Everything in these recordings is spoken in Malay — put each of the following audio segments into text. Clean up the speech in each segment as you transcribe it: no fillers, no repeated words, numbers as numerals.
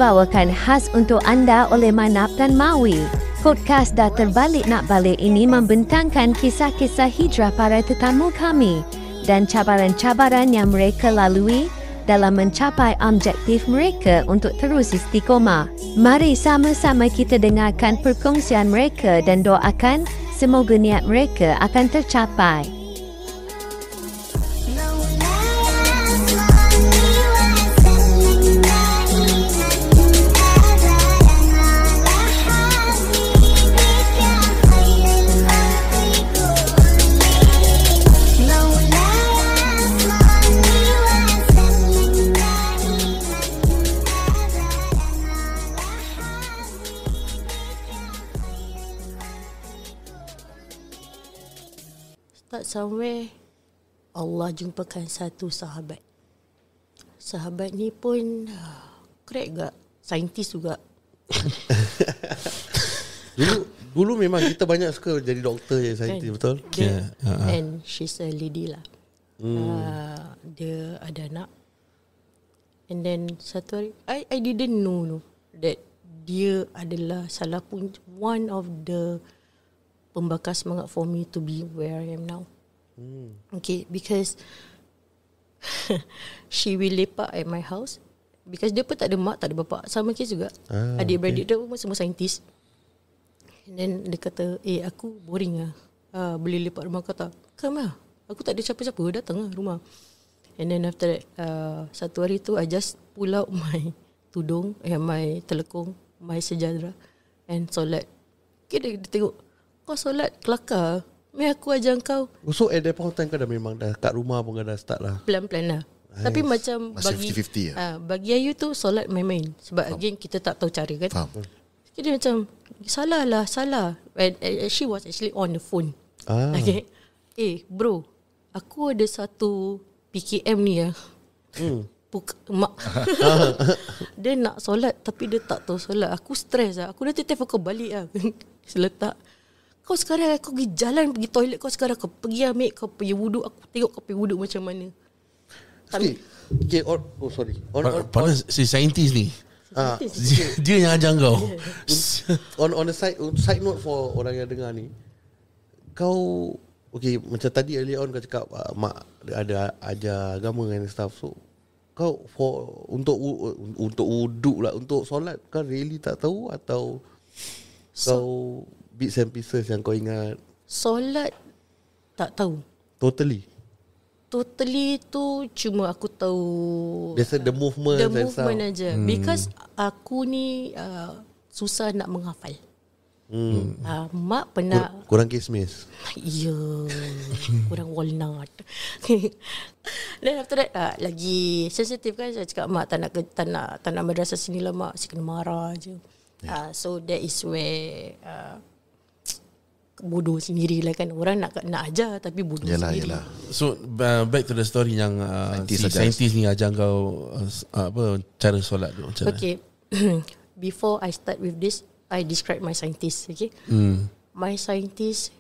dibawakan khas untuk anda oleh Manap dan Maui. Podcast Dah Terbalik Nak Balik ini membentangkan kisah-kisah hijrah para tetamu kami dan cabaran-cabaran yang mereka lalui dalam mencapai objektif mereka untuk terus istiqomah. Mari sama-sama kita dengarkan perkongsian mereka dan doakan semoga niat mereka akan tercapai. Start somewhere, Allah jumpakan satu sahabat. Sahabat ni pun crack gak, saintis juga. Dulu memang kita banyak suka jadi doktor je, saintis, betul? And she's a lady lah. Dia ada anak. And then satu hari, I didn't know that dia adalah one of the pembakar semangat for me to be where I am now. Okay, because she will lepak at my house. Because dia pun tak ada mak, tak ada bapa. Sama kes juga. Adik-beradik dia pun semua saintis. And then dia kata, aku boring lah. Boleh lepak rumah kau tak? Come lah. Aku tak ada siapa-siapa, datang lah rumah. And then after that, satu hari tu I just pull out my tudung, my telekung, my sejadah and solat. Okay, dia tengok, kau solat kelakar. Aku ajar kau. So at that point of time kau dah memang dah kat rumah pun kau dah start lah. Pelan-pelan lah. Tapi macam masih bagi 50-50 lah. bagi Ayu tu solat main-main. Sebab again kita tak tahu cara kan. Faham. Jadi dia macam salah. And she was actually on the phone. Okay. Bro, aku ada satu PKM ni lah. Mak dia nak solat tapi dia tak tahu solat. Aku stres lah. Aku nanti telefon kau balik lah. Seletak. Kau sekarang kau pergi jalan, pergi toilet kau sekarang, kau pergi ambil, kau pergi wuduk. Aku tengok kau pergi wuduk macam mana. Okay, sorry. Padahal si saintis ni dia yang ajar kau. On the side note for orang yang dengar ni, kau okay, macam tadi earlier on kau cakap mak ada ajar agama and stuff. So kau untuk wuduk lah, untuk solat kau really tak tahu atau kau bits and pieces yang kau ingat? Solat tak tahu. Totally tu cuma aku tahu biasa the movement aja. Because aku ni susah nak menghafal. Mak pernah kurang kismis. Ya, kurang walnut. Then after that lagi sensitif kan. Saya cakap mak tak nak madrasah sini lah mak, saya kena marah je. So that is where bodoh sendiri lah kan. Orang nak ajar tapi bodoh sendiri. Yalah. So back to the story yang si saintis ni ajar kau cara solat tu macam okay. Before I start with this, I describe my scientist. Okay. My scientist,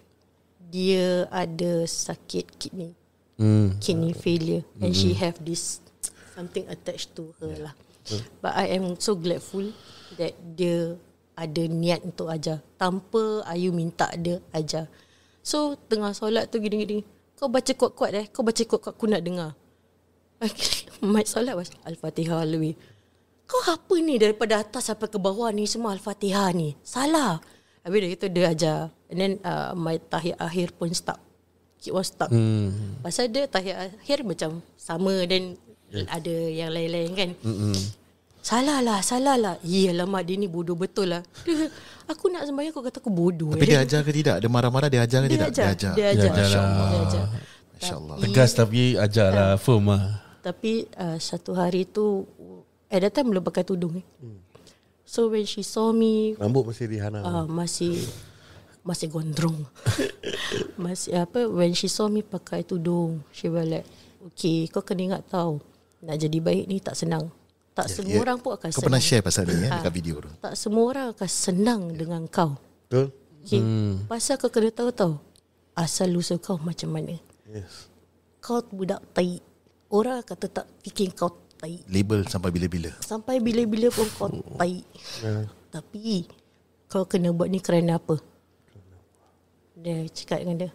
dia ada sakit kidney. Kidney failure. And she have this something attached to her lah. But I am so grateful that dia ada niat untuk ajar tanpa Ayu minta dia ajar. So tengah solat tu gini-gini, kau baca kuat-kuat kau baca kuat-kuat, aku nak dengar. My solat was Al-Fatihah lebih. Kau apa ni daripada atas sampai ke bawah ni semua Al-Fatihah ni? Salah. Habis dah itu dia ajar. And then my tahiyat akhir pun stuck. It was stuck. Pasal dia tahiyat akhir macam sama dan ada yang lain-lain kan. Salah lah. Iyalah mak, dia ni bodoh betul lah. Aku nak sembahyang kau kata aku bodoh. Tapi dia ajar ke tidak? Dia marah-marah dia ajar ke tidak? Dia ajar. InsyaAllah. Tegas tapi ajar lah, firm lah. Tapi satu hari tu, at that time belum pakai tudung. So when she saw me, rambut masih Rihanna. Masih gondrong. When she saw me pakai tudung, she was like, okay, kau kena ingat tau, nak jadi baik ni tak senang. Tak semua orang pun akan senang. Kau pernah share pasal ni dekat video tu. Tak semua orang akan senang dengan kau. Betul. Okay. Pasal kau kena tahu tau asal usul kau macam mana. Yes. Kau budak tai. Orang akan tetap fikir kau tai. Label sampai bila-bila. Sampai bila-bila pun kau tai. Tapi kau kena buat ni kerana apa? Dia cakap dengan dia,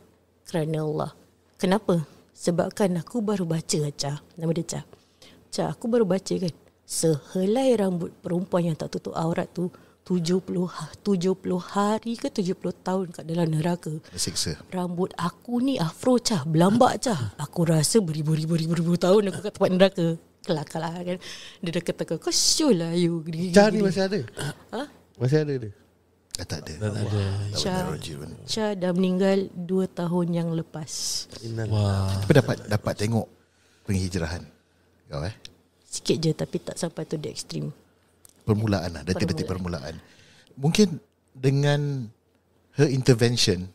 kerana Allah. Kenapa? Sebabkan aku baru baca, Cha. Nama dia Cha. Cha, aku baru baca kan, sehelai rambut perempuan yang tak tutup aurat tu 70 hari ke 70 tahun kat dalam neraka. Siksa. Rambut aku ni afro, Cha, belambak, Cha. Aku rasa beribu tahun aku kat tempat neraka. Kelakar kan. Dia dah kata, kau sure lah you. Cha ni masih ada? Masih ada dia? Tak ada. Cha dah meninggal 2 tahun yang lepas. Tapi dapat tengok penghijrahan kau Sikit je, tapi tak sampai tu the extreme. Permulaan lah, detik-detik permulaan. Mungkin dengan her intervention,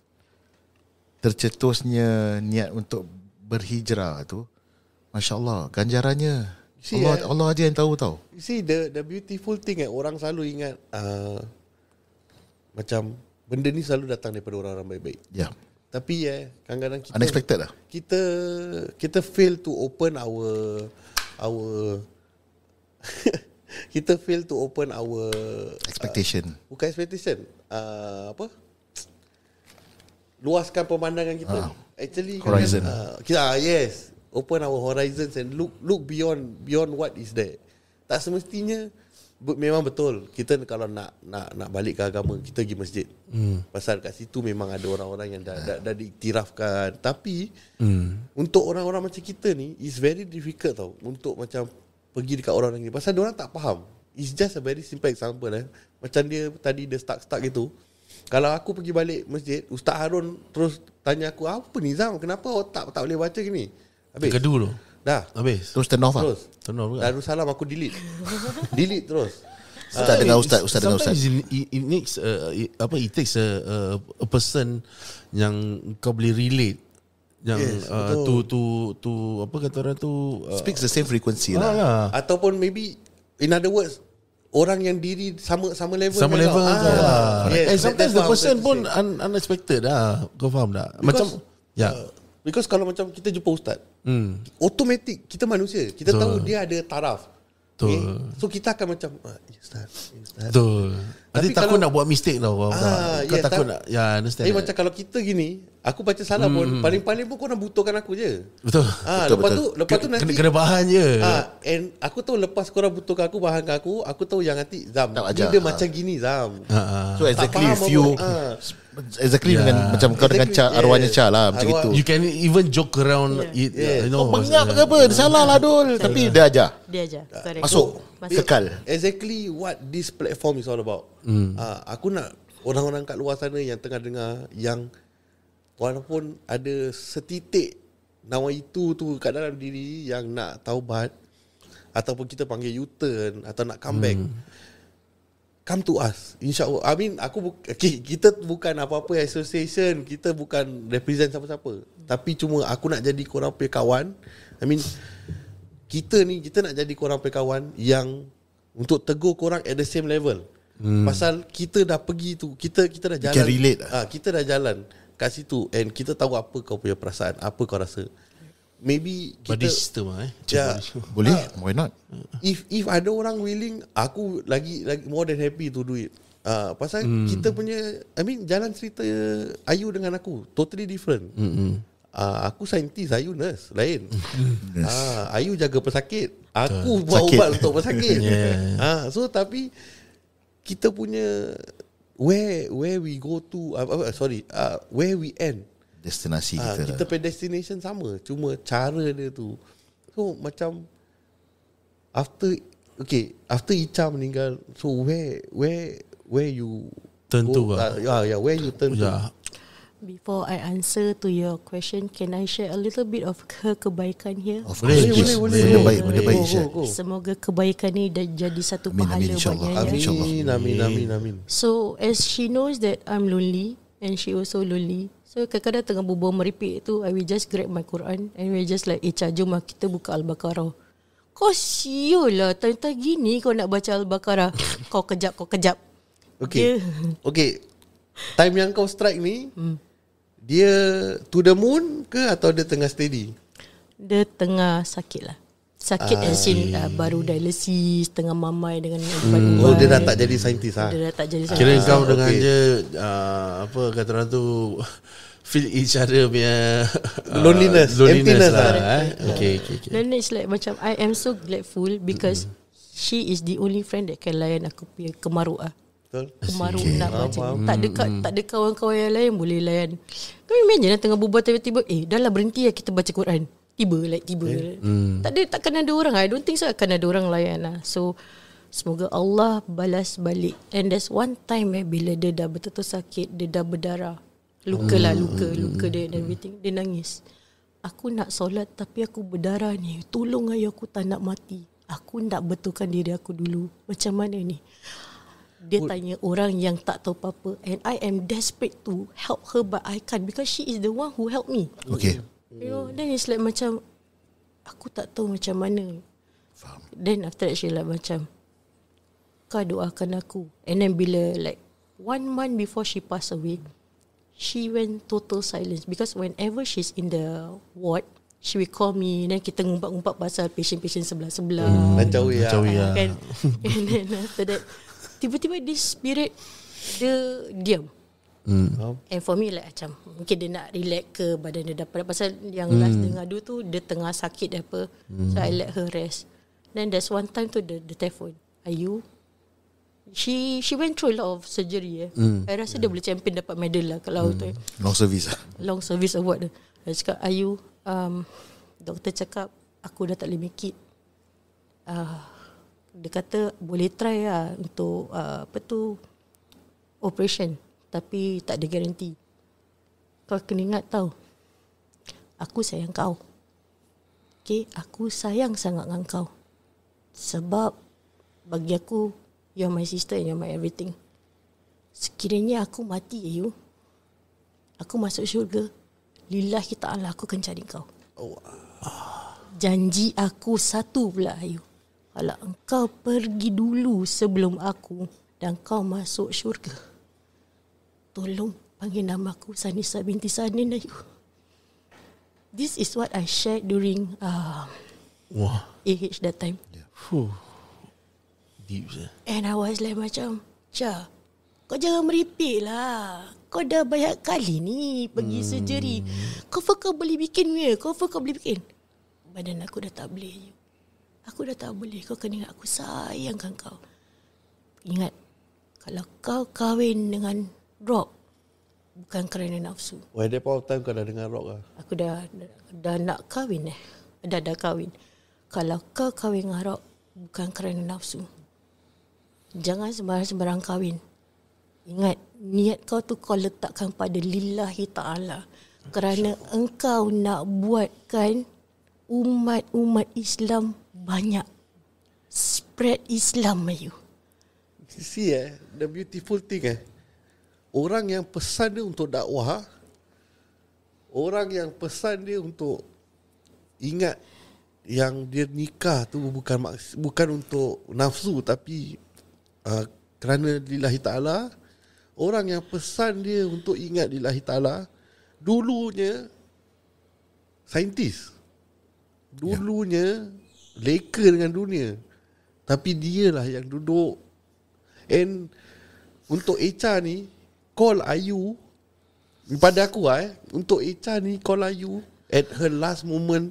tercetusnya niat untuk berhijrah tu, Masya Allah, ganjarannya Allah aja yang tahu tau. You see the beautiful thing orang selalu ingat macam benda ni selalu datang daripada orang-orang baik-baik. Ya. Tapi kadang-kadang kita unexpected lah. Kita fail to open our kita fail to open our expectation. Bukan expectation. Luaskan pemandangan kita. Actually horizon. Yes. Open our horizons and look beyond what is there. Tak semestinya memang betul kita kalau nak balik ke agama kita pergi masjid. Pasal kat situ memang ada orang-orang yang dah diiktirafkan. Tapi untuk orang-orang macam kita ni is very difficult tau untuk macam pergi dekat orang ni pasal diorang tak faham. It's just a very simple example Macam dia tadi dia stuck gitu. Kalau aku pergi balik masjid, Ustaz Harun terus tanya aku, apa ni Zam? Kenapa tak boleh baca gini? Habis. Kedua tu. Dah. Habis. Terus turn off lah. Turn off juga. Darussalam aku delete. Delete terus. Ustaz dengar Ustaz dengar Ustaz. It makes it takes a person yang kau boleh relate, yang to apa kata orang tu speaks the same frequency lah. Ataupun maybe in other words orang yang diri sama level yes, sometimes the person pun unexpected lah. Kau faham tak? Macam because kalau macam kita jumpa ustaz, automatic kita manusia, kita tahu dia ada taraf. Okay? So kita akan macam ustaz. Betul. Nanti takut nak buat mistake tau. Kau takut nak understand. Tapi macam kalau kita gini, aku baca salah pun paling-paling pun korang butuhkan aku je. Betul. Lepas tu nanti kena bahan je. And aku tahu lepas korang butuhkan aku, bahan ke aku tahu yang nanti Zam dia macam gini Zam. So exactly exactly dengan macam kau dengan arwahnya Cha lah macam gitu. You can even joke around it. Kau bengap ke apa? Salah lah Dul. Tapi dia ajar. Masuk. Kekal. Exactly what this platform is all about. Aku nak orang-orang kat luar sana yang tengah dengar, yang walaupun ada setitik nawa itu tu kat dalam diri yang nak taubat ataupun kita panggil U-turn atau nak come back, come to us, insyaAllah. I mean kita bukan apa-apa association, kita bukan represent siapa-siapa, tapi cuma aku nak jadi korang punya kawan. I mean kita nak jadi korang punya kawan yang untuk tegur korang at the same level. Pasal kita dah pergi tu, kita dah jalan. Can relate. Kita dah jalan kat situ and kita tahu apa kau punya perasaan, apa kau rasa. Maybe kita body system boleh, why not? If ada orang willing, aku lagi more than happy to do it. Pasal kita punya, I mean jalan cerita Ayu dengan aku totally different. Aku saintis, Ayu nurse lain. Ayu jaga pesakit, aku buat ubat untuk pesakit. So tapi kita punya where we go to where we end, destinasi kita punya destination sama, cuma cara dia tu. So macam after Icha meninggal, so where you turn to where you turn to. Before I answer to your question, can I share a little bit of kebaikan here? Boleh. Benda baik share. Semoga kebaikan ni jadi satu pahala buatnya. Amin. So as she knows that I'm lonely and she also lonely, so kadang-kadang tengah berbual meripik tu, I will just grab my Quran and we just like, Cha, jom kita buka Al-Baqarah. Kau siul lah, time-time gini kau nak baca Al-Baqarah. Kau kejap. Okay. Time yang kau strike ni, dia to the moon ke atau dia tengah steady? Dia tengah sakit lah. sakit as in baru dialisis, tengah mamai dengan ubat-ubat. Oh, dia dah tak jadi saintis Dia dah tak jadi Kira saintis. kau dengan Okay. je apa kata orang tu feel each other punya Loneliness, emptiness lah. lah. Okay. Then it's like macam I am so grateful because she is the only friend that can layan aku punya kemaruk ah. Betul. Kemaruk Okay. nak macam tak ada kawan-kawan yang lain boleh layan. Kau imagine tengah berbual tiba-tiba dah lah berhenti lah kita baca Quran. Tiba. Takkan ada orang. I don't think so akan ada orang layan lah. So semoga Allah balas balik. And there's one time bila dia dah betul-betul sakit, dia dah berdarah. Luka dia and everything. Dia nangis. Aku nak solat tapi aku berdarah ni. Tolong ayah, aku tak nak mati. Aku nak betulkan diri aku dulu. Macam mana ni? Dia tanya orang yang tak tahu apa-apa. And I am desperate to help her, but I can't because she is the one who helped me. Okay. You know, then it's like macam aku tak tahu macam mana. Faham. Then after that she like macam kau doakan aku. And then bila like 1 month before she passed away, she went total silence because whenever she's in the ward, she will call me. Then kita ngumpat-ngumpat pasal patient-patient sebelah-sebelah. Lancawi lah. Kan? And then after that tiba-tiba this spirit dia diam. And for me like macam mungkin dia nak relax ke, badan dia dapat. Pasal yang last dengar tu dia tengah sakit apa. So I let her rest. Then there's one time tu the telephone, Ayu, she went through a lot of surgery I rasa dia boleh champion dapat medal lah kalau tu Long service lah. long service award dia. Dia cakap, Ayu, doktor cakap aku dah tak boleh make it. Dia kata boleh try lah untuk operation, tapi tak ada guarantee. Kau kena ingat tau, aku sayang kau. Okay, aku sayang sangat dengan kau. Sebab bagi aku, you're my sister and you're my everything. Sekiranya aku mati, Ayu, aku masuk syurga, lillahi ta'ala aku akan cari kau. Janji aku satu pula, Ayu. Kalau engkau pergi dulu sebelum aku dan kau masuk syurga, tolong panggil nama aku Sanisa binti Sanin, Ayu. This is what I shared during Wah. AH that time. Deep sah. And I was like macam, Cha, kau jangan meripik lah. Kau dah banyak kali ni pergi surgery. Kau boleh bikin ni. Kau boleh bikin. Badan aku dah tak boleh, Ayu. Aku dah tak boleh. Kau kena ingat aku sayangkan kau. Ingat, kalau kau kahwin dengan Rob, bukan kerana nafsu. Why that point of time kau dah dengar rock lah? Aku dah nak kahwin Dah kahwin. Kalau kau kahwin dengan Rob, bukan kerana nafsu. Jangan sembarang kahwin. Ingat, niat kau tu kau letakkan pada lillahi ta'ala. Kerana engkau nak buatkan umat Islam banyak. Spread Islam, Ayu. See the beautiful thing orang yang pesan dia untuk dakwah, orang yang pesan dia untuk ingat yang dia nikah tu bukan untuk nafsu tapi kerana lillahi ta'ala. Orang yang pesan dia untuk ingat lillahi ta'ala dulunya saintis, dulunya leka dengan dunia, tapi dialah yang duduk. And untuk Echa ni call Ayu, pada aku untuk Echa ni call Ayu at her last moment.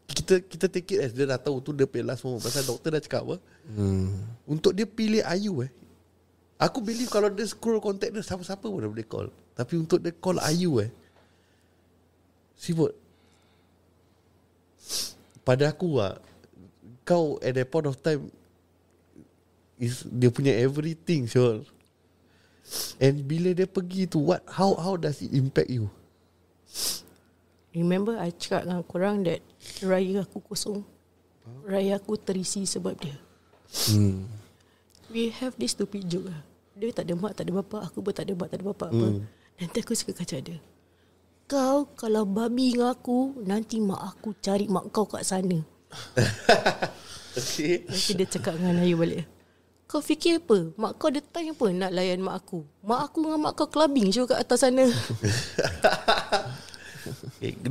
Kita take it as dia dah tahu tu dia punya last moment. Pasal doktor dah cakap apa, untuk dia pilih Ayu aku believe kalau dia scroll contact dia, siapa-siapa pun dia boleh call. Tapi untuk dia call Ayu sibuk. Pada aku kau at that point of time is dia punya everything, sure. And bila dia pergi tu, how does it impact you? Remember I cakap dengan korang that raya aku kosong, raya aku terisi sebab dia. We have this stupid joke dia tak ada mak, tak ada bapa, aku pun tak ada mak, tak ada bapa apa. Nanti aku suka kacau dia, kau kalau babi dengan aku, nanti mak aku cari mak kau kat sana. Okay. Nanti dia cakap dengan Ayu balik, kau fikir apa? Mak kau ada time apa nak layan mak aku? Mak aku dengan mak kau clubbing je kat atas sana.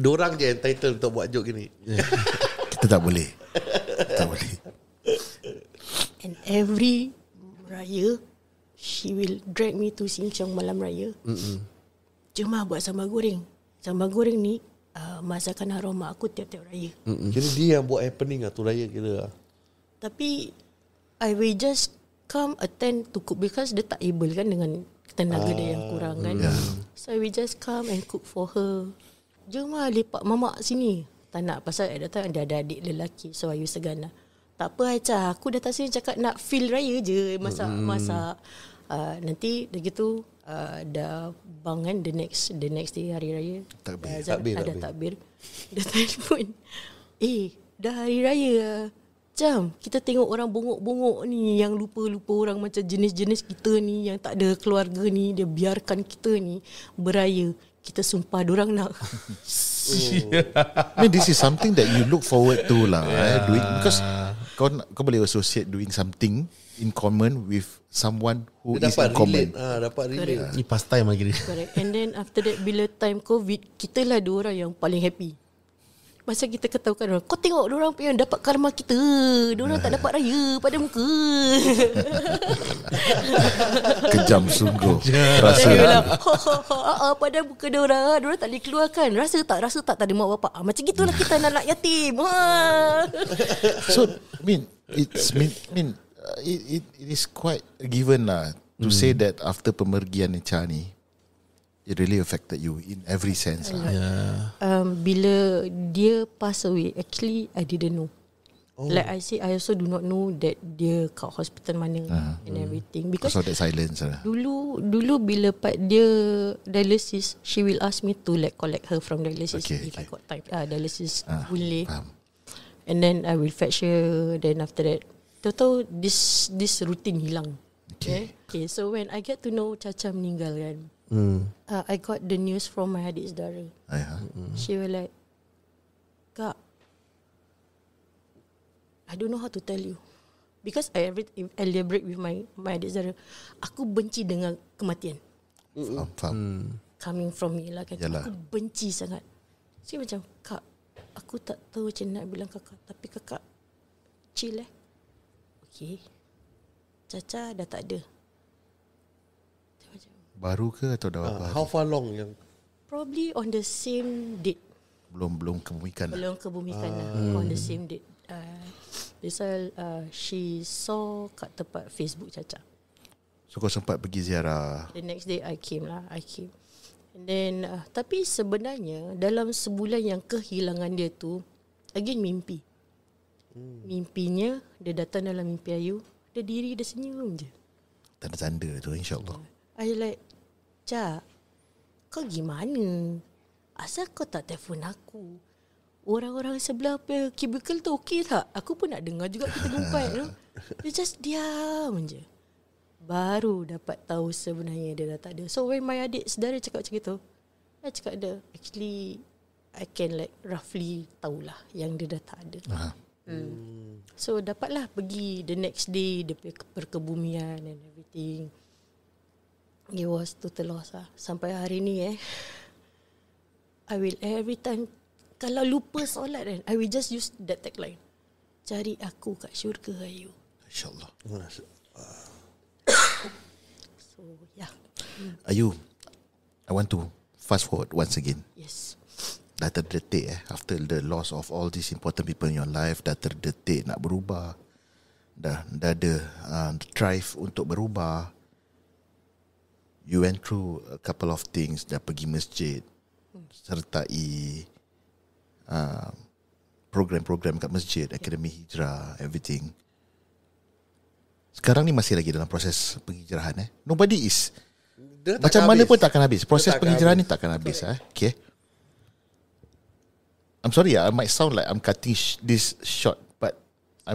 Dorang je entitled untuk buat joke gini. Kita Tak boleh. Tak boleh. And every raya, she will drag me to Sheng Siong malam raya. Cuma buat sambal goreng. Sambal goreng ni masakan arwah mak aku tiap-tiap raya. Kira dia yang buat happening lah tu raya kira. Tapi I will just come attend to cook because dia tak able kan dengan tenaga dia yang kurang kan. So I will just come and cook for her. Jom lah lepak mamak sini. Tak nak, pasal at that time dia ada adik lelaki. So I use segan lah. Tak apa Aicha, aku datang sini cakap nak feel raya je. Masak. Nanti dah gitu dah bang kan the next day hari raya. Takbir. Ada takbir. Dia telefon. Dah hari raya lah. Jam kita tengok orang bongok-bongok ni, yang lupa-lupa orang macam jenis-jenis kita ni, yang tak ada keluarga ni, dia biarkan kita ni beraya. Kita sumpah dorang nak. I mean, this is something that you look forward to lah. Doing, because kau boleh associate doing something in common with someone who is in common. Dapat relate. Ni pastime lagi ni. Correct. And then after that, bila time COVID, kita lah dua orang yang paling happy. Masa kita ketahukan orang, kau tengok diorang yang dapat karma kita, diorang tak dapat raya pada muka. Kejam sungguh. Rasa Rasa pada muka diorang tak boleh keluarkan. Rasa tak ada mak bapak. Macam gitulah kita anak yatim. So it is quite a given lah to say that after pemergian Echa ni, it really affected you in every sense. Bila dia pass away, actually I didn't know. Like I say, I also do not know that dia kat hospital mana and everything. Because of that silence. Dulu bila part dia dialysis, she will ask me to like collect her from dialysis if I got time. Dialysis boleh. And then I will fetch her. Then after that, tahu this routine hilang. Okay. So when I get to know Caca meninggal kan, I got the news from my adik saudara. She was like, Kak, I don't know how to tell you. Because I elaborate with my adik saudara. Aku benci dengan kematian. Faham. Coming from me lah kan. Yalah. Aku benci sangat. So macam, Kak, aku tak tahu macam nak bilang kakak. Tapi kakak chill Okay. Caca dah tak ada. Baru ke atau dah berapa hari? How far long yang? Probably on the same date. Belum kebumikan. Belum kebumikan lah. On the same date. Misal she saw kat tempat Facebook Caca. So kau sempat pergi ziarah. The next day I came. And then tapi sebenarnya dalam sebulan yang kehilangan dia tu, again mimpi. Mimpinya dia datang dalam mimpi Ayu, dia diri, dia senyum je. Tanda-tanda tu, insyaAllah. I like, Cak, kau gimana? Asal kau tak telefon aku? Orang-orang sebelah cubicle tu okey tak? Aku pun nak dengar juga kita gumpat. Dia just diam je. Baru dapat tahu sebenarnya dia dah tak ada. So when my adik saudara cakap macam itu, I cakap dia, actually I can like roughly tahulah yang dia dah tak ada. So dapatlah pergi the next day, dia perkebumian and everything. It was total loss lah. Sampai hari ni I will every time, kalau lupa solat kan, I will just use that tagline, cari aku kat syurga Ayu. InsyaAllah. So yeah. Ayu, I want to fast forward once again. Yes. Dah terdetik after the loss of all these important people in your life, dah terdetik nak berubah, dah ada drive untuk berubah. You went through a couple of things, dah pergi masjid, sertai program-program kat masjid, Akademi Hijrah, everything. Sekarang ni masih lagi dalam proses penghijrahan. Nobody is, macam mana pun takkan habis. Proses penghijrahan ni takkan habis. Okay. I'm sorry, I might sound like I'm cutting this short, but I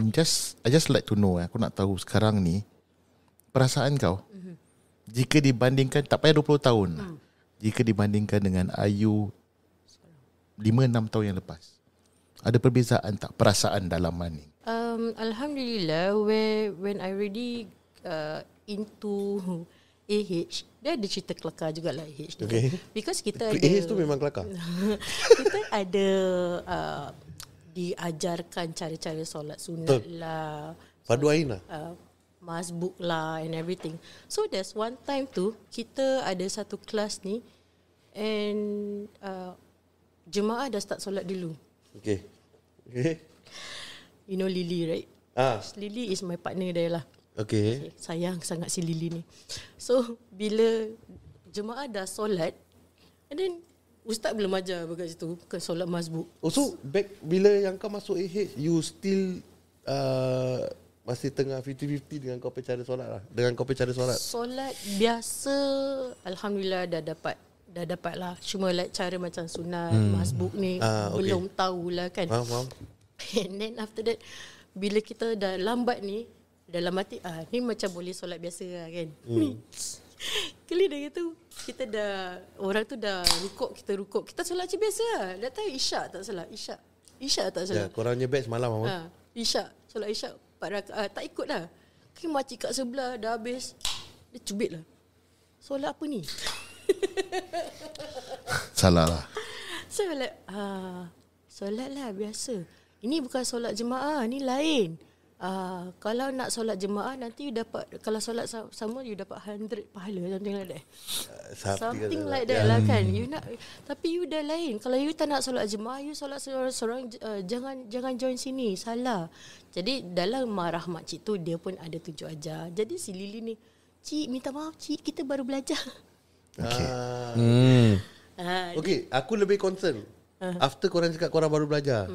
just like to know. Aku nak tahu sekarang ni perasaan kau. Jika dibandingkan, tak payah 20 tahun. Jika dibandingkan dengan Ayu 5-6 tahun yang lepas, ada perbezaan tak perasaan dalaman ni? Alhamdulillah, when I already into AH, dia ada cerita kelakar jugalah AH ni. Okay. Because kita ada AH tu memang kelakar. kita ada diajarkan cara-cara solat sunat lah, Fardu ain lah. masbuk lah and everything. So there's one time tu kita ada satu kelas ni and jemaah dah start solat dulu. Okay. You know Lily, right? Lily is my partner there lah. Okay. Sayang sangat si Lily ni. So bila jemaah dah solat and then ustaz belum ajar dekat situ bukan solat masbuk. So back bila yang kau masuk AH, you still masih tengah 50-50 dengan kau punya cara solat lah. Dengan kau punya cara solat. Solat biasa alhamdulillah dah dapat lah. Cuma like cara macam sunat, masbuk ni belum tahulah kan. Faham. And then after that bila kita dah lambat ni dalam hati ni macam boleh solat biasa lah kan. Kali dah gitu kita dah orang tu dah rukuk, kita solat je biasa lah. Dah tahu isyak tak salah. Isyak tak salah. Korangnya batch malam apa? Isyak, solat isyak 4 rakaat tak ikut lah. Kan makcik kat sebelah dah habis. Dia cubit lah. Solat apa ni? Salah lah. So like solat lah biasa. Ini bukan solat jemaah, ni lain. Kalau nak solat jemaah nanti you dapat, kalau solat sama you dapat 100 pahala, something like that. Something like that lah kan. You nak, tapi you dah lain. Kalau you tak nak solat jemaah, you solat seorang-seorang, jangan join sini, salah. Jadi dalam marah makcik tu dia pun ada tunjuk ajar. Jadi si Lily ni, cik minta maaf cik, kita baru belajar. Okay, aku lebih concern. After korang cakap korang baru belajar,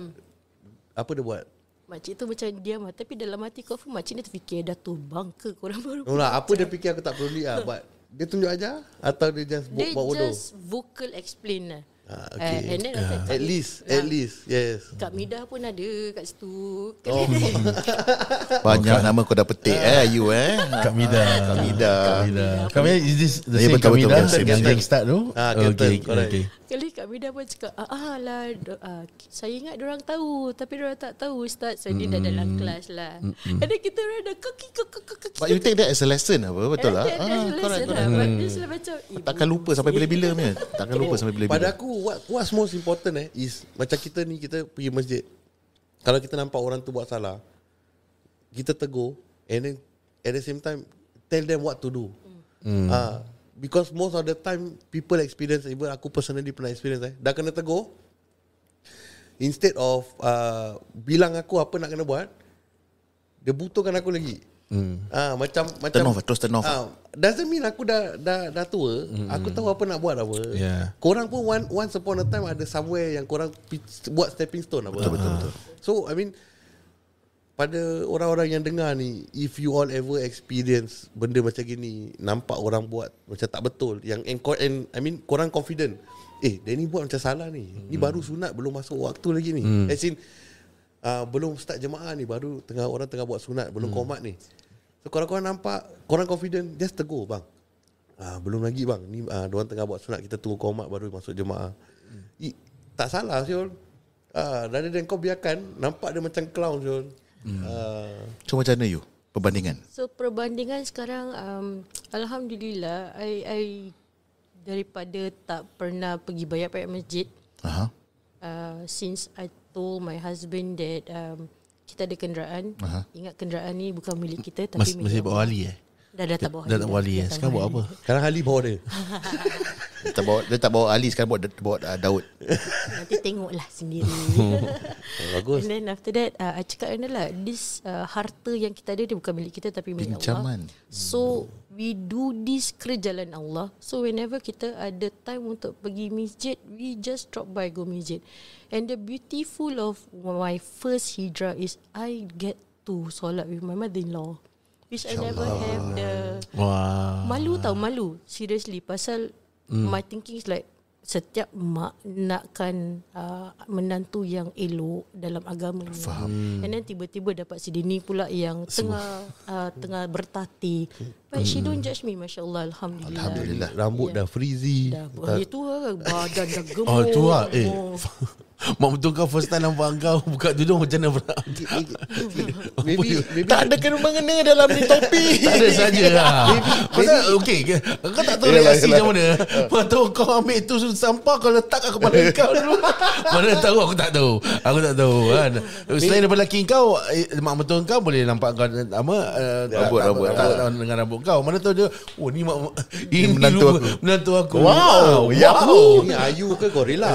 apa dia buat? Makcik tu macam diam lah. Tapi dalam hati confirm makcik ni terfikir dah tu bangka korang baru Apa dia fikir aku tak perlu lihat. But dia tunjuk aja atau dia just buat bodoh? Dia just vocal explain lah. Okay. And then At least yes. Kak Mida pun ada kat situ. Banyak nama kau dah petik you Kak Mida. Kak Mida, is this the same Kak Mida yang game start tu? Okay. Kali Kak Mida pun cakap lah saya ingat diorang tahu tapi diorang tak tahu Ustaz. So dia dah dalam kelas lah. Ada kita orang dah kaki. But you take that as a lesson apa? Betul lah. Correct. Dia macam takkan lupa sampai bila-bila punya. Takkan lupa sampai bila-bila. Pada aku what's most important is macam kita ni, kita pergi masjid. Kalau kita nampak orang tu buat salah, kita tegur and then at the same time tell them what to do. Because most of the time people experience, even aku personally pernah experience dah kena tegur, instead of bilang aku apa nak kena buat, dia butuhkan aku lagi. Macam terus turn off. Doesn't mean aku dah tua. Aku tahu apa nak buat apa. Korang pun once upon a time ada somewhere yang korang buat stepping stone apa. Betul. So I mean, pada orang-orang yang dengar ni, if you all ever experience benda macam gini, nampak orang buat macam tak betul, yang I mean korang confident, dia ni buat macam salah ni. Ni baru sunat, belum masuk waktu lagi ni. As in belum start jemaah ni, baru orang tengah buat sunat, belum qomat ni. So korang nampak, korang confident, just tegur, bang. Belum lagi bang, ni diorang tengah buat sunat, kita tunggu qomat baru masuk jemaah. Tak salah Syul. Rather than kau biarkan, nampak dia macam clown Syul. So macam mana you perbandingan? So perbandingan sekarang alhamdulillah, I daripada tak pernah pergi bayat masjid, since I told my husband that kita ada kenderaan. Ingat kenderaan ni bukan milik kita tapi masih bawa wali Dah tak bawa Dah tak bawa wali sekarang buat apa? Sekarang Ali bawa dia. Dia tak bawa Ali, sekarang bawa Daud. Nanti tengoklah sendiri. Bagus. And then after that I cakap lah, this harta yang kita ada dia bukan milik kita tapi milik Allah. So we do this kerja jalan Allah. So whenever kita ada time untuk pergi masjid, we just drop by go masjid. And the beautiful of my first hijrah is I get to solat with my mother-in-law, which I never have the malu. Seriously, pasal my thinking is like, setiap mak nakkan menantu yang elok dalam agama ni. And then tiba-tiba dapat si Dini pula yang tengah bertati. But she don't judge me, masya-Allah, alhamdulillah. Rambut dah frizzy. Itu badan dah gemuk. Mak betul kau first time nampak kau buka tudung macam mana pula? Maybe Tak ada kena mengena dalam ni topik. Tak ada saja lah. Pasal okay, kau tak tahu reaksi macam mana. Mana tahu kau ambil tu sampah kau letak kat kepala kau dulu. Mana tahu, aku tak tahu kan. Selain daripada laki kau, mak betul kau boleh nampak kau Rambut. dengan rambut kau. Mana tahu dia, oh ni ini menantu aku. Wow. Ni Ayu ke gorila?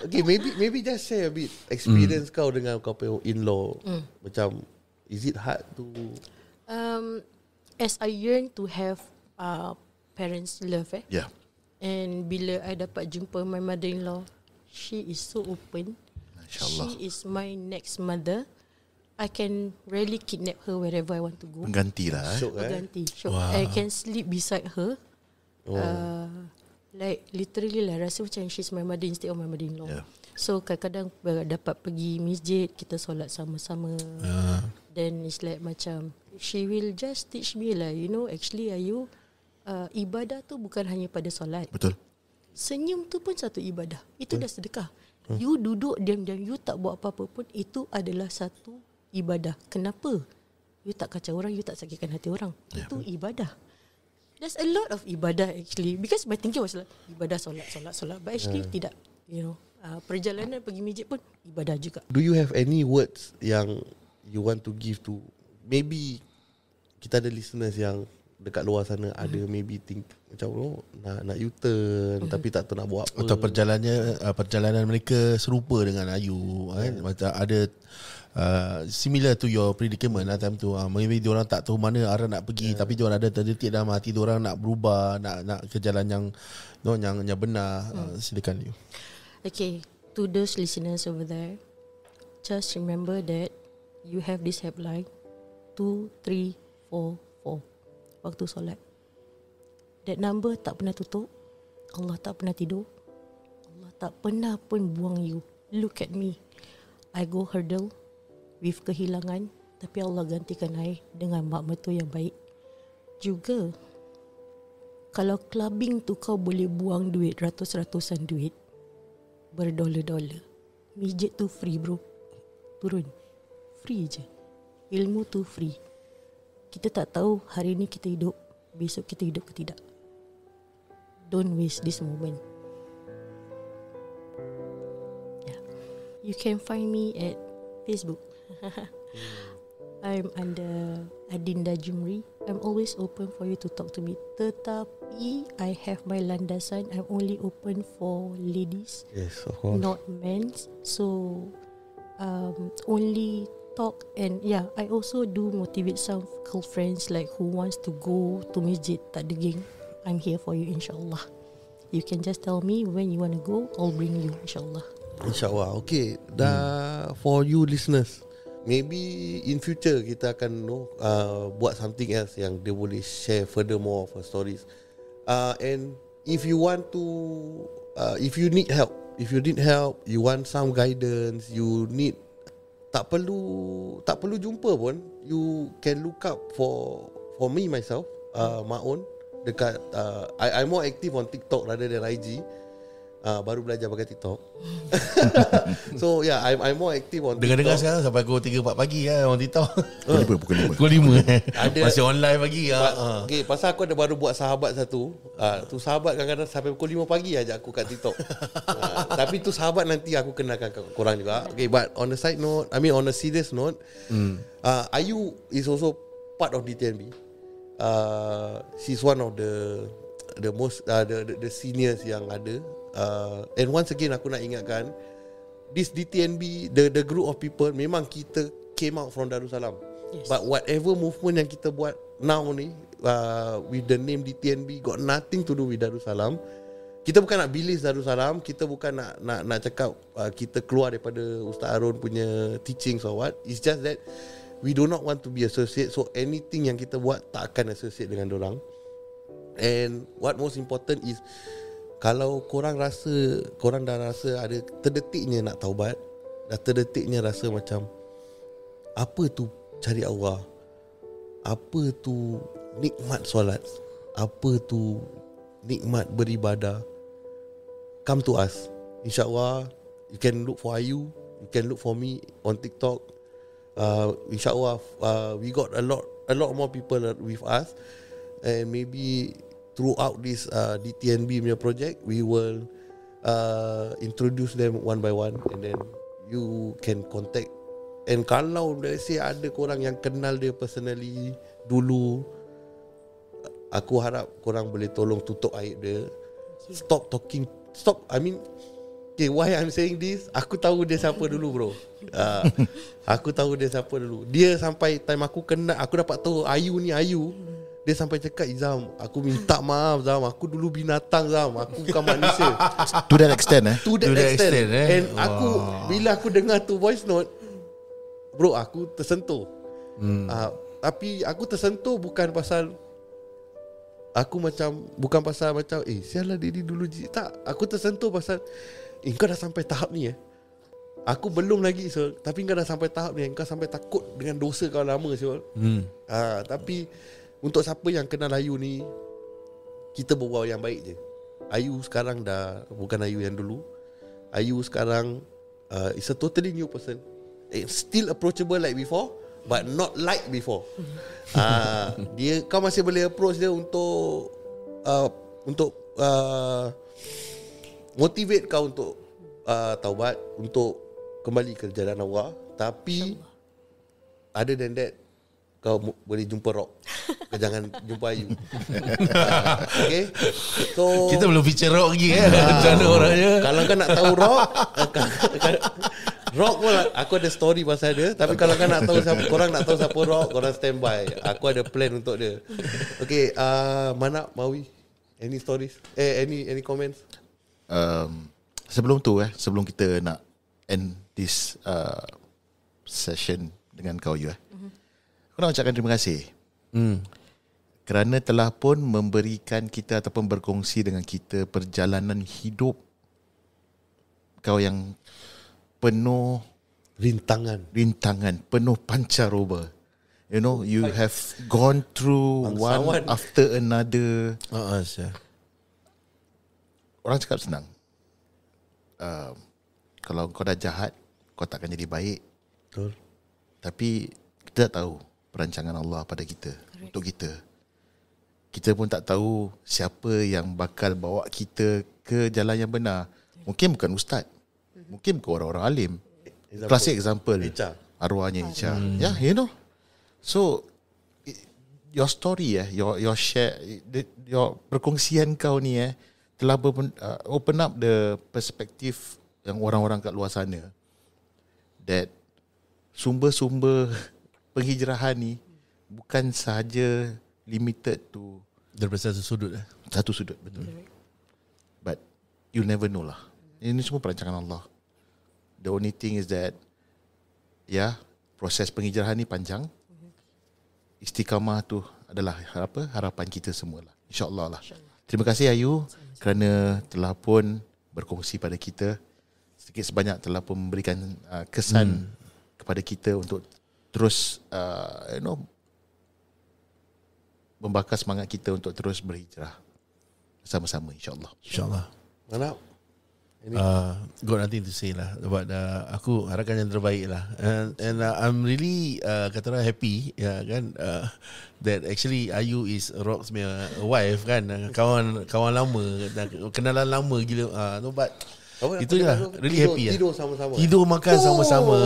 Okay, maybe just share a bit experience kau dengan kau punya in-law. Macam, is it hard to As I yearn to have parents love Yeah. and bila I dapat jumpa my mother-in-law, she is so open. InsyaAllah. She is my next mother. I can really kidnap her wherever I want to go. Pengganti lah. Syok Berganti. I can sleep beside her. Like literally lah, rasa macam she's my mother instead of my mother-in-law. Yeah. So kadang-kadang dapat pergi masjid, kita solat sama-sama. Then it's like macam she will just teach me lah, you know, actually Ayu, ibadah tu bukan hanya pada solat. Betul. Senyum tu pun satu ibadah. Itu dah sedekah. You duduk diam-diam, you tak buat apa-apa pun, itu adalah satu ibadah. Kenapa? You tak kacau orang, you tak sakitkan hati orang. Itu ibadah. There's a lot of ibadah actually, because my thinking was like ibadah solat. But actually tidak, you know. Perjalanan pergi masjid pun ibadah juga. Do you have any words yang you want to give to, maybe kita ada listeners yang dekat luar sana ada maybe think macam nak U-turn tapi tak tahu nak buat apa, Atau perjalanan mereka serupa dengan Ayu kan? Macam ada similar to your predicament lah time tu. Maybe diorang tak tahu mana arah nak pergi, tapi diorang ada terdetik dalam hati diorang nak berubah, nak ke jalan yang benar. Silakan you. Okay, to those listeners over there, just remember that you have this helpline 2344 waktu solat. That number tak pernah tutup. Allah tak pernah tidur. Allah tak pernah pun buang you. Look at me, I go hurdle with kehilangan, tapi Allah gantikan I dengan mak mertua yang baik. Juga kalau clubbing tu kau boleh buang duit, ratus-ratusan duit, berdolar-dolar, masjid tu free bro. Turun, free je. Ilmu tu free. Kita tak tahu hari ni kita hidup, besok kita hidup ke tidak. Don't waste this moment. Yeah. You can find me at Facebook. I'm under Adinda Jumri. I'm always open for you to talk to me. Tetapi I have my landasan. I'm only open for ladies, yes, of course, not men. So only talk. And yeah, I also do motivate some girlfriends like who wants to go to masjid, tak ada geng. I'm here for you insyaAllah. You can just tell me when you want to go, I'll bring you insyaAllah. InsyaAllah. Okay, for you listeners, maybe in future kita akan buat something else yang dia boleh share furthermore of her stories. And if you want to, if you need help, you want some guidance, you need, tak perlu jumpa pun, you can look up for me myself, Maun dekat I'm more active on TikTok rather than IG. Baru belajar pakai TikTok. So yeah, I'm more active on Dengar-dengar TikTok. sekarang sampai pukul 3-4 pagi on TikTok. Pukul 5. Pukul 5 Ada. masih online pagi. Okay, pasal aku ada baru buat sahabat satu. Tu sahabat kadang-kadang sampai pukul 5 pagi ajak aku kat TikTok. Tapi tu sahabat nanti aku kenalkan korang juga. Okay, but on a side note, on a serious note, Ayu is also part of DTNB. She's one of the most the seniors yang ada. And once again aku nak ingatkan, this DTNB, the group of people, memang kita came out from Darussalam. Yes. But whatever movement yang kita buat now ni, with the name DTNB, got nothing to do with Darussalam. Kita bukan nak bilis Darussalam, kita bukan nak cakap kita keluar daripada Ustaz Harun punya teachings or what. It's just that we do not want to be associate. So anything yang kita buat tak akan associate dengan dorang. And what most important is, kalau korang dah rasa ada terdetiknya nak taubat, dah terdetiknya rasa macam apa tu cari Allah, apa tu nikmat solat, apa tu nikmat beribadah, come to us. InsyaAllah You can look for Ayu, you can look for me on TikTok. InsyaAllah we got a lot more people with us, and maybe throughout this DTNB punya project, we will introduce them one by one, and then you can contact. And kalau let's say ada korang yang kenal dia personally dulu, aku harap korang boleh tolong tutup aib dia. Okay, why I'm saying this, aku tahu dia siapa dulu bro. Aku tahu dia siapa dulu. Dia sampai time aku kenal, aku dapat tahu Ayu ni Ayu, dia sampai cakap, Izam, aku minta maaf Zam, aku dulu binatang Zam, aku bukan manusia. To that extent To that extent. And aku, bila aku dengar tu voice note, bro, aku tersentuh. Tapi aku tersentuh bukan pasal sialah dia dulu. Tak, aku tersentuh pasal kau dah sampai tahap ni Aku belum lagi tapi kau dah sampai tahap ni, kau sampai takut dengan dosa kau lama Tapi untuk siapa yang kenal Ayu ni, kita berbual yang baik je. Ayu sekarang dah bukan Ayu yang dulu. Ayu sekarang is a totally new person. Still approachable like before, but not like before. Kau masih boleh approach dia untuk motivate kau untuk taubat, untuk kembali ke jalan Allah. Tapi other than that, kau boleh jumpa Rock. Kau jangan jumpa Ayu. Okay. So kita belum feature Rock lagi macam mana orangnya. Kalau kau nak tahu Rock, Rock pun aku ada story pasal dia. Tapi kalau kau nak tahu korang nak tahu siapa Rock, korang standby. Aku ada plan untuk dia. Okay, Mana Mawi, any stories? Any comments? Sebelum tu sebelum kita nak end this session dengan kau aku nak ucapkan terima kasih kerana telah pun memberikan kita ataupun berkongsi dengan kita perjalanan hidup kau yang penuh rintangan, penuh pancaroba. You know, you have gone through one after another. Orang cakap senang. Kalau kau dah jahat, kau takkan jadi baik. Betul. Tapi kita tak tahu perancangan Allah pada kita. Correct. Untuk kita. Kita pun tak tahu siapa yang bakal bawa kita ke jalan yang benar. Mungkin bukan ustaz. Mungkin bukan orang-orang alim. Classic example. Arwahnya Icha. Yeah, you know. So your story your share, your perkongsian kau ni telah open up the perspective yang orang-orang kat luar sana that sumber-sumber penghijrahan ni bukan sahaja limited to daripada satu sudut satu sudut, betul. But you never know lah. Ini semua perancangan Allah. The only thing is that proses penghijrahan ni panjang. Istiqamah tu adalah harapan kita semualah. InsyaAllah lah. Terima kasih Ayu kerana telah pun berkongsi pada kita. Sedikit sebanyak telah pun memberikan kesan kepada kita untuk terus membakar semangat kita untuk terus berhijrah sama-sama, insyaAllah. InsyaAllah. Mana? Got nothing to say lah. But aku harapkan yang terbaik lah. And I'm really happy kan, that actually Ayu is Rock's wife kan. Kawan lama, kenalan lama gila. No, but itu lah, really happy lah. Tidur sama-sama. Tidur makan sama-sama.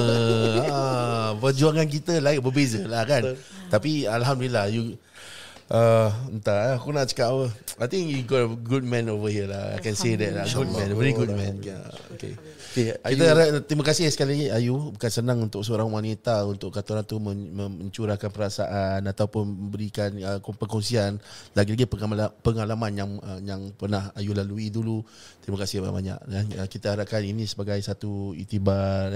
Perjuangan kita berbeza lah kan. Tapi Alhamdulillah entah aku nak cakap apa. I think you got a good man over here lah. I can say that lah. Good man, very good man. Okay. Kita terima kasih sekali lagi Ayu. Bukan senang untuk seorang wanita untuk kata orang tu mencurahkan perasaan ataupun memberikan perkongsian, lagi-lagi pengalaman yang pernah Ayu lalui dulu. Terima kasih banyak-banyak. Dan kita harapkan ini sebagai satu iktibar,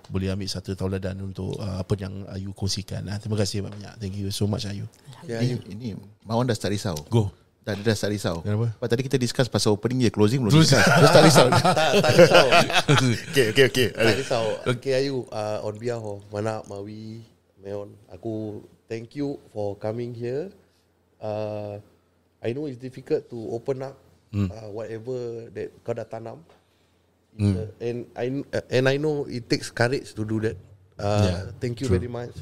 boleh ambil satu tauladan untuk apa yang Ayu kongsikan. Terima kasih banyak. Thank you so much Ayu. Ini Mawan dah start risau. Go. Dia dah start risau. Kenapa? Tadi kita discuss pasal opening je, closing belum discuss. Dia start risau. Tak risau. Okay. Tak risau. Okay Ayu, on behalf of Mana, Mawi, Meon, aku thank you for coming here. I know it's difficult to open up whatever that kau dah tanam. And I know it takes courage to do that. Thank you very much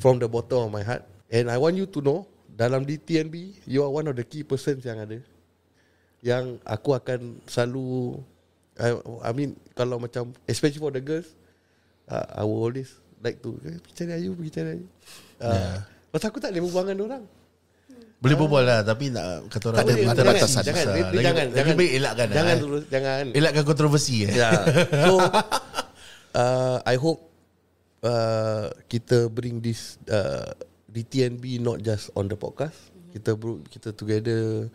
from the bottom of my heart. And I want you to know, dalam DTNB, you are one of the key persons yang ada, yang aku akan selalu, I mean, kalau macam, especially for the girls, I will always like to pergi cari Ayu. Pasal aku tak boleh berbual dengan orang. Boleh berbual lah, tapi nak kata orang ada batasan. Jangan baik elakkan. Jangan elakkan kontroversi. So I hope kita bring this DTNB not just on the podcast. Kita together.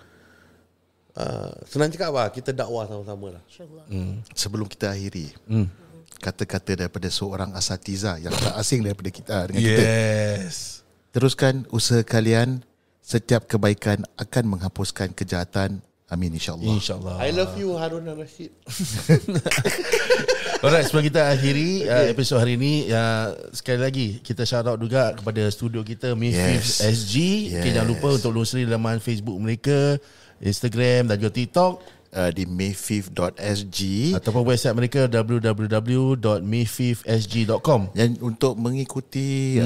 Senang cakap apa, kita dakwah sama-sama lah. InsyaAllah. Sebelum kita akhiri, kata-kata daripada seorang asatiza yang tak asing daripada kita dengan kita. Teruskan usaha kalian. Setiap kebaikan akan menghapuskan kejahatan. Amin, insyaAllah. I love you, Harun Rashid. Alright, sebelum kita akhiri episod hari ini, sekali lagi kita shout out juga kepada studio kita, Mayfifth SG. Okay, jangan lupa untuk lusuri laman Facebook mereka, Instagram dan juga TikTok di mayfifth.sg ataupun website mereka www.mayfifthsg.com. Dan untuk mengikuti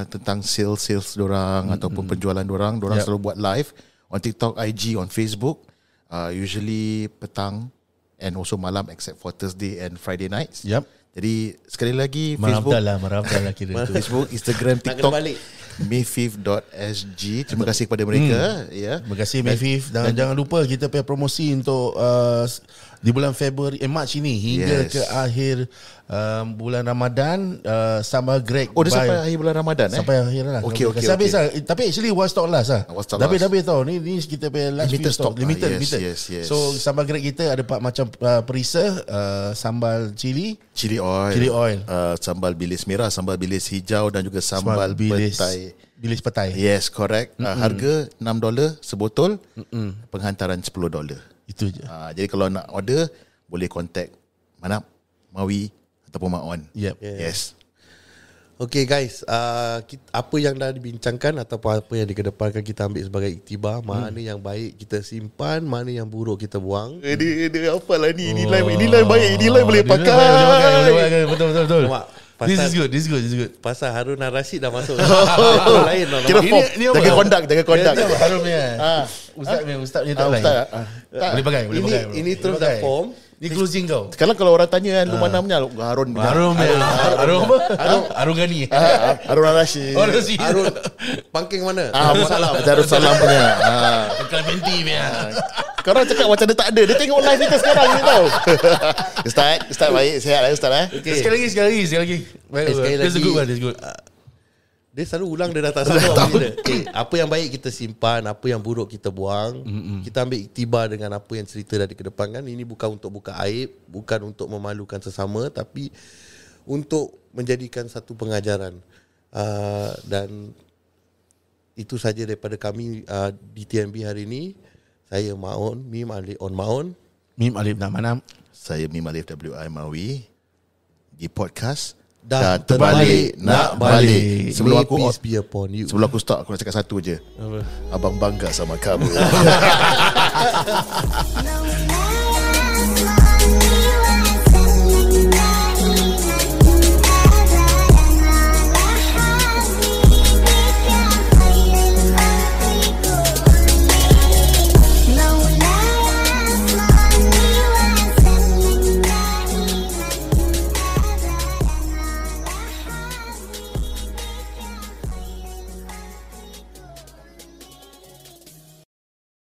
tentang sales dorang ataupun penjualan dorang selalu buat live on TikTok, IG, on Facebook, usually petang and also malam except for Thursday and Friday nights. Jadi sekali lagi Marabdallah kira tu. Facebook, Instagram, TikTok, mayfifth.sg. Terima kasih kepada mereka. Terima kasih Mayfifth. Dan jangan lupa kita punya promosi untuk di bulan Mac ini hingga ke akhir bulan Ramadan, sambal Greg. Dia sampai akhir bulan Ramadan sampai akhir lah. Okay. Tapi actually one stock last lah. Tapi tau ni kita punya last limited stock. Limited. Yes. So sambal Greg kita ada 4 macam perisa, sambal cili oil, sambal bilis merah, sambal bilis hijau dan juga sambal bilis petai. Yes, correct. Harga $6 sebotol, penghantaran $10. Itu je. Jadi kalau nak order, boleh contact Manap, Mawi ataupun Mak On. Yes. Okay guys, apa yang dah dibincangkan ataupun apa yang dikedepankan kita ambil sebagai iktibar. Mana yang baik kita simpan, mana yang buruk kita buang. Dia apalah ni, nilai baik, nilai boleh pakai. Betul. This is good. Pasal Harun Rashid dah masuk. Lain lah. Kira form. Jaga kondak. Harun punya. Ustaz punya tak lain. Boleh pakai. Ini terus dah form. Ni closing kau. Sekarang kalau orang tanya kan, mana punya Harun Gani. Harun Rashid. Harun Pangking mana? Darul Salam punya. Clementi punya. Korang cakap macam dia tak ada. Dia tengok live kita sekarang ni tau. Ustaz baik. Sihat lah Ustaz. Sekali lagi. That's good. Dia selalu ulang, dia dah tak tahu. Apa yang baik kita simpan, apa yang buruk kita buang. Kita ambil iktibar dengan apa yang cerita dari kedepankan. Ini bukan untuk buka aib, bukan untuk memalukan sesama, tapi untuk menjadikan satu pengajaran. Dan itu saja daripada kami di TNB hari ini. Saya Maon, Mim Alif on Maon, Mim Alif nak Manam. Saya Mim Alif WI Mawi di podcast Dan terbalik nak balik. Sebelum aku start, aku nak cakap satu je. Abang bangga sama kamu.